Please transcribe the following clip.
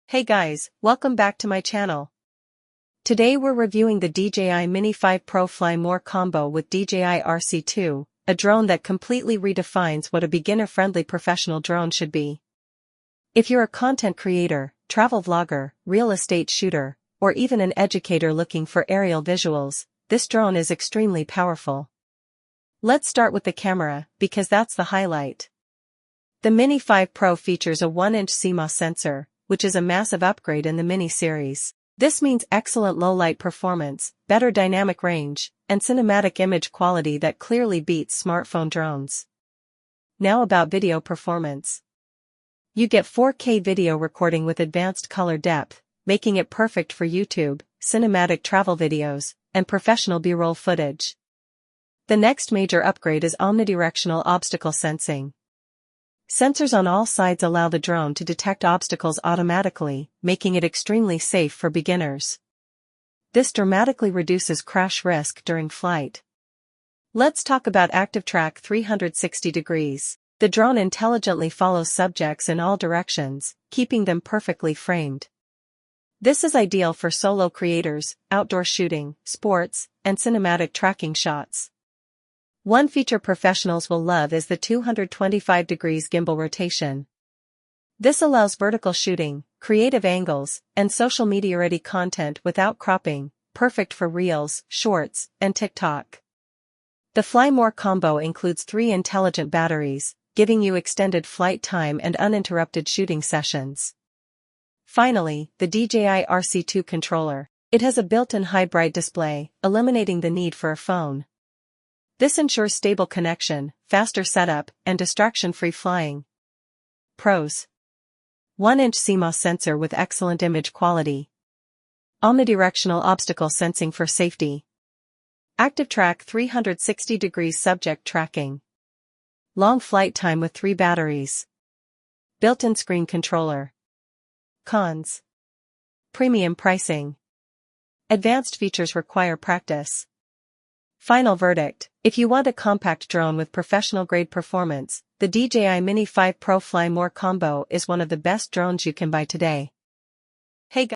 Hey guys, welcome back to my channel. Today we're reviewing the DJI Mini 5 Pro Fly More combo with DJI RC2, a drone that completely redefines what a beginner-friendly professional drone should be. If you're a content creator, travel vlogger, real estate shooter, or even an educator looking for aerial visuals, this drone is extremely powerful. Let's start with the camera, because that's the highlight. The Mini 5 Pro features a 1-inch CMOS sensor, which is a massive upgrade in the Mini series. This means excellent low-light performance, better dynamic range, and cinematic image quality that clearly beats smartphone drones. Now about video performance. You get 4K video recording with advanced color depth, making it perfect for YouTube, cinematic travel videos, and professional B-roll footage. The next major upgrade is Omnidirectional Obstacle Sensing. Sensors on all sides allow the drone to detect obstacles automatically, making it extremely safe for beginners. This dramatically reduces crash risk during flight. Let's talk about ActiveTrack 360 degrees. The drone intelligently follows subjects in all directions, keeping them perfectly framed. This is ideal for solo creators, outdoor shooting, sports, and cinematic tracking shots. One feature professionals will love is the 225 degrees gimbal rotation. This allows vertical shooting, creative angles, and social media-ready content without cropping, perfect for Reels, Shorts, and TikTok. The Fly More combo includes 3 intelligent batteries, giving you extended flight time and uninterrupted shooting sessions. Finally, the DJI RC2 controller. It has a built-in high bright display, eliminating the need for a phone. This ensures stable connection, faster setup, and distraction-free flying. Pros: 1-inch CMOS sensor with excellent image quality. Omnidirectional obstacle sensing for safety. ActiveTrack 360 degrees subject tracking. Long flight time with 3 batteries. Built-in screen controller. Cons: premium pricing. Advanced features require practice. Final verdict: if you want a compact drone with professional-grade performance, the DJI Mini 5 Pro Fly More combo is one of the best drones you can buy today. Hey guys.